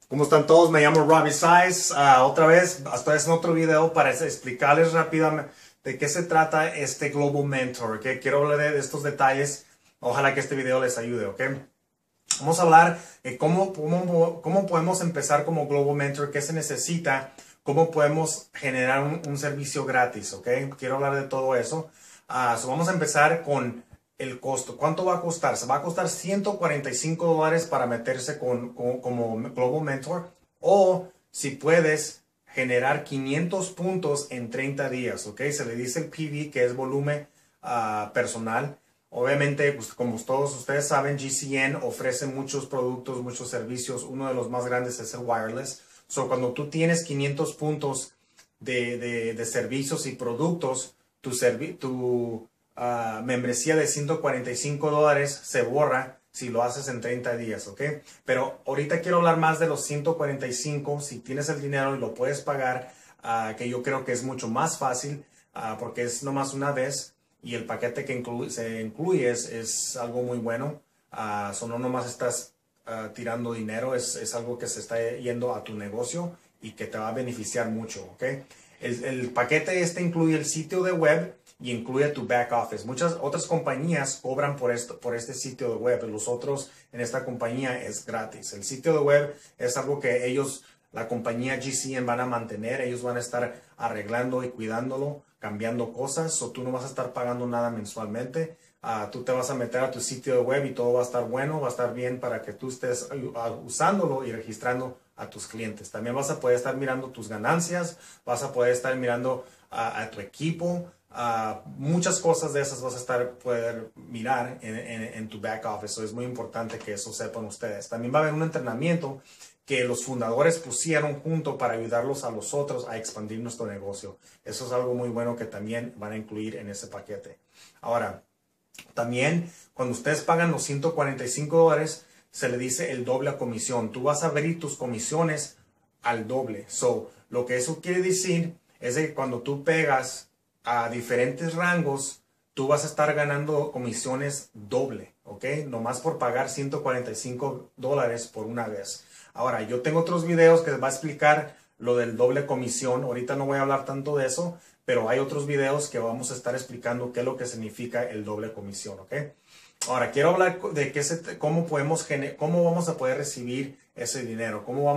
¿Cómo están todos? Me llamo Robbie Saiz. Otra vez estoy haciendo otro video para explicarles rápidamente de qué se trata este Global Mentor. ¿Okay? Quiero hablar de estos detalles. Ojalá que este video les ayude. ¿Okay? Vamos a hablar de cómo podemos empezar como Global Mentor, qué se necesita, cómo podemos generar un servicio gratis. ¿Okay? Quiero hablar de todo eso. Vamos a empezar con el costo. ¿Cuánto va a costar? Se va a costar $145 para meterse como Global Mentor. O si puedes generar 500 puntos en 30 días. ¿Ok? Se le dice el PV, que es volumen personal. Obviamente, pues, como todos ustedes saben, GCN ofrece muchos productos, muchos servicios. Uno de los más grandes es el wireless. Cuando tú tienes 500 puntos de servicios y productos, tu membresía de $145 se borra si lo haces en 30 días, ¿ok? Pero ahorita quiero hablar más de los 145, si tienes el dinero y lo puedes pagar, que yo creo que es mucho más fácil, porque es nomás una vez y el paquete que se incluye es algo muy bueno. No nomás estás tirando dinero, es algo que se está yendo a tu negocio y que te va a beneficiar mucho, ¿ok? El paquete incluye el sitio de web y incluye tu back office. Muchas otras compañías cobran por este sitio de web. Los otros en esta compañía es gratis. El sitio de web es algo que la compañía GCN van a mantener. Ellos van a estar arreglando y cuidándolo, cambiando cosas. Tú no vas a estar pagando nada mensualmente. Tú te vas a meter a tu sitio de web y todo va a estar bueno, va a estar bien para que tú estés usándolo y registrando a tus clientes. También vas a poder estar mirando tus ganancias, vas a poder estar mirando a tu equipo. Muchas cosas de esas vas a poder mirar en tu back office. Es muy importante que eso sepan ustedes. También va a haber un entrenamiento que los fundadores pusieron junto para ayudarlos a los otros a expandir nuestro negocio. Eso es algo muy bueno que también van a incluir en ese paquete. Ahora, también cuando ustedes pagan los $145, se le dice el doble a comisión. Tú vas a abrir tus comisiones al doble. Lo que eso quiere decir es que cuando tú pegas a diferentes rangos, tú vas a estar ganando comisiones doble, ¿ok? Nomás por pagar $145 por una vez. Ahora, yo tengo otros videos que les va a explicar lo del doble comisión. Ahorita no voy a hablar tanto de eso, pero hay otros videos que vamos a estar explicando qué es lo que significa el doble comisión, ¿ok? Ahora, quiero hablar de cómo vamos a poder recibir ese dinero, cómo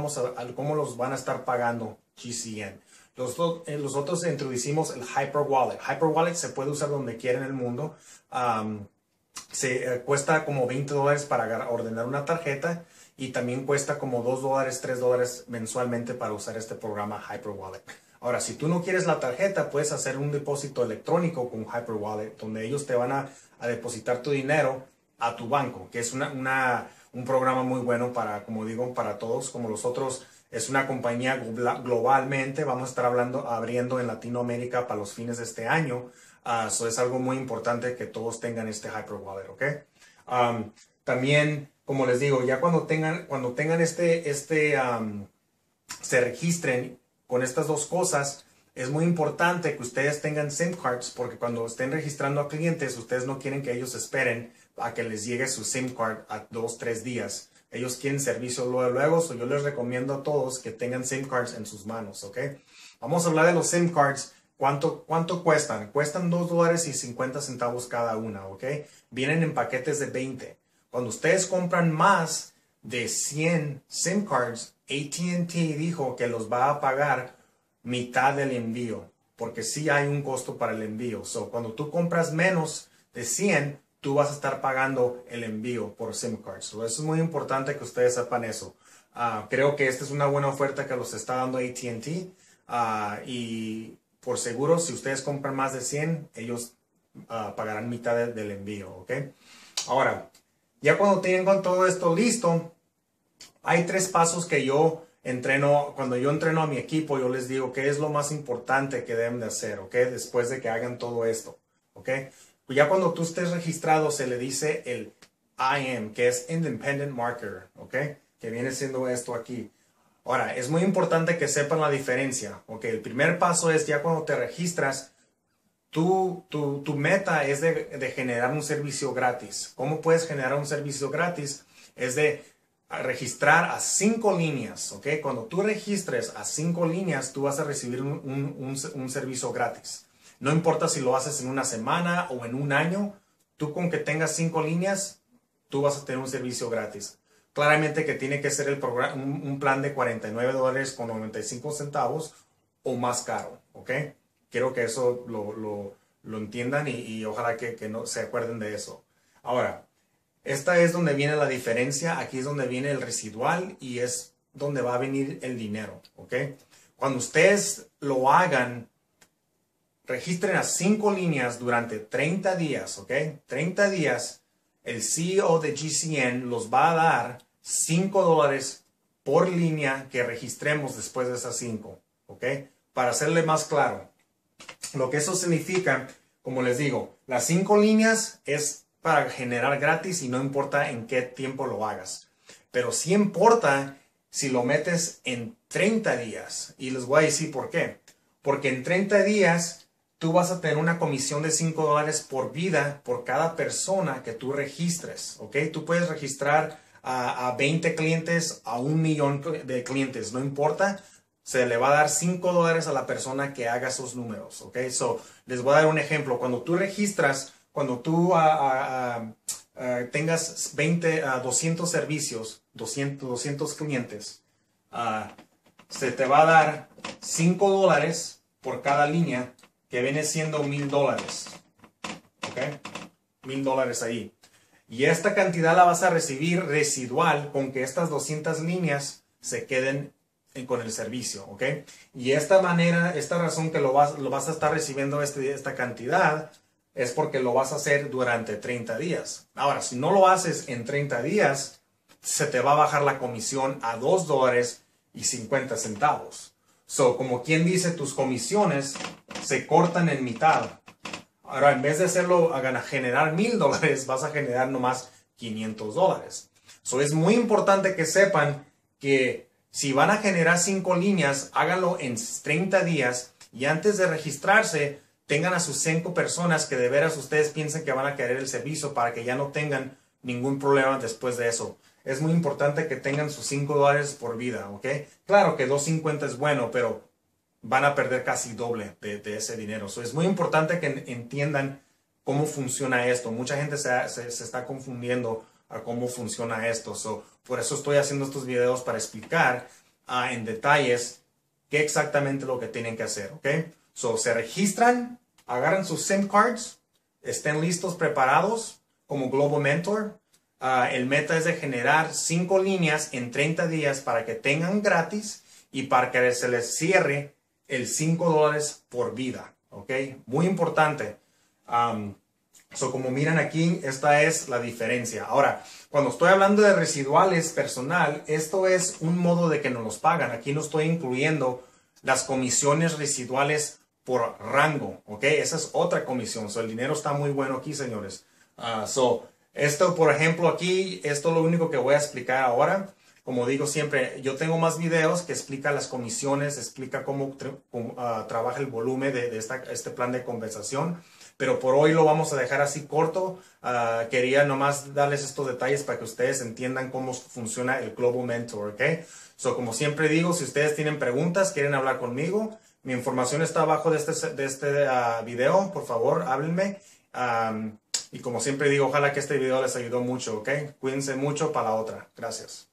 los van a estar pagando GCN. Los otros introducimos el Hyper Wallet. Hyper Wallet se puede usar donde quiera en el mundo. Cuesta como $20 para ordenar una tarjeta y también cuesta como $2, $3 mensualmente para usar este programa Hyper Wallet. Ahora, si tú no quieres la tarjeta, puedes hacer un depósito electrónico con Hyper Wallet, donde ellos te van a depositar tu dinero a tu banco, que es un programa muy bueno para, como digo, para todos, como los otros. Es una compañía globalmente. Vamos a estar abriendo en Latinoamérica para los fines de este año. Es algo muy importante que todos tengan este Hyper Wallet, ¿ok? También, como les digo, ya cuando tengan se registren con estas dos cosas, es muy importante que ustedes tengan SIM cards, porque cuando estén registrando a clientes, ustedes no quieren que ellos esperen a que les llegue su SIM card a 2-3 días. Ellos quieren servicio luego. Yo les recomiendo a todos que tengan SIM cards en sus manos, ¿ok? Vamos a hablar de los SIM cards. ¿Cuánto cuestan? Cuestan $2.50 cada una, ¿ok? Vienen en paquetes de 20. Cuando ustedes compran más de 100 SIM cards, AT&T dijo que los va a pagar mitad del envío, porque sí hay un costo para el envío. Cuando tú compras menos de 100, tú vas a estar pagando el envío por SIM cards. Eso es muy importante que ustedes sepan eso. Creo que esta es una buena oferta que los está dando AT&T. Y por seguro, si ustedes compran más de 100, ellos pagarán mitad del envío, ¿ok? Ahora, ya cuando tengan todo esto listo, hay 3 pasos que yo entreno. Cuando yo entreno a mi equipo, yo les digo qué es lo más importante que deben de hacer, ¿ok? Después de que hagan todo esto, ¿ok? Pues ya cuando tú estés registrado, se le dice el IM, que es Independent Marketer, ¿ok? Que viene siendo esto aquí. Ahora, es muy importante que sepan la diferencia, ¿ok? El primer paso es ya cuando te registras, tu meta es de generar un servicio gratis. ¿Cómo puedes generar un servicio gratis? Es de a registrar a 5 líneas, ¿ok? Cuando tú registres a 5 líneas, tú vas a recibir un servicio gratis. No importa si lo haces en una semana o en un año, tú con que tengas 5 líneas, tú vas a tener un servicio gratis. Claramente que tiene que ser un plan de $49.95 o más caro, ¿ok? Quiero que eso lo entiendan y ojalá que no se acuerden de eso. Ahora, esta es donde viene la diferencia. Aquí es donde viene el residual y es donde va a venir el dinero, ¿ok? Cuando ustedes lo hagan, registren a 5 líneas durante 30 días, ¿ok? 30 días, el CEO de GCN los va a dar $5 por línea que registremos después de esas 5, ¿ok? Para hacerle más claro, lo que eso significa, como les digo, las 5 líneas es para generar gratis y no importa en qué tiempo lo hagas. Pero sí importa si lo metes en 30 días. Y les voy a decir por qué. Porque en 30 días tú vas a tener una comisión de $5 por vida por cada persona que tú registres. ¿Ok? Tú puedes registrar a 20 clientes, a 1,000,000 de clientes. No importa. Se le va a dar $5 a la persona que haga esos números. ¿Ok? So, les voy a dar un ejemplo. Cuando tú registras, cuando tú tengas 200 servicios, 200 clientes, se te va a dar $5 por cada línea, que viene siendo $1,000. ¿Ok? $1,000 ahí. Y esta cantidad la vas a recibir residual con que estas 200 líneas se queden con el servicio, ¿ok? Y esta razón que lo vas a estar recibiendo esta cantidad es porque lo vas a hacer durante 30 días. Ahora, si no lo haces en 30 días, se te va a bajar la comisión a $2.50. So, como quien dice, tus comisiones se cortan en mitad. Ahora, en vez de hacerlo a generar $1,000, vas a generar nomás $500. So, es muy importante que sepan que si van a generar 5 líneas, háganlo en 30 días y antes de registrarse, tengan a sus 5 personas que de veras ustedes piensen que van a querer el servicio para que ya no tengan ningún problema después de eso. Es muy importante que tengan sus $5 por vida, ¿ok? Claro que $2.50 es bueno, pero van a perder casi doble de ese dinero. So, es muy importante que entiendan cómo funciona esto. Mucha gente se está confundiendo a cómo funciona esto. So, por eso estoy haciendo estos videos para explicar en detalles qué exactamente lo que tienen que hacer, ¿ok? So, se registran, agarran sus SIM cards, estén listos, preparados como Global Mentor. El meta es de generar 5 líneas en 30 días para que tengan gratis y para que se les cierre el $5 por vida, ¿ok? Muy importante. Como miran aquí, esta es la diferencia. Ahora, cuando estoy hablando de residuales personal, esto es un modo de que nos los pagan. Aquí no estoy incluyendo las comisiones residuales por rango, ¿ok? Esa es otra comisión. El dinero está muy bueno aquí, señores. Esto, por ejemplo, aquí, esto es lo único que voy a explicar ahora. Como digo siempre, yo tengo más videos que explican las comisiones, explica cómo trabaja el volumen de este plan de conversación. Pero por hoy lo vamos a dejar así corto. Quería nomás darles estos detalles para que ustedes entiendan cómo funciona el Global Mentor, ¿ok? Como siempre digo, si ustedes tienen preguntas, quieren hablar conmigo, mi información está abajo de este video. Por favor, háblenme. Y como siempre digo, ojalá que este video les ayudó mucho, ¿ok? Cuídense mucho para la otra. Gracias.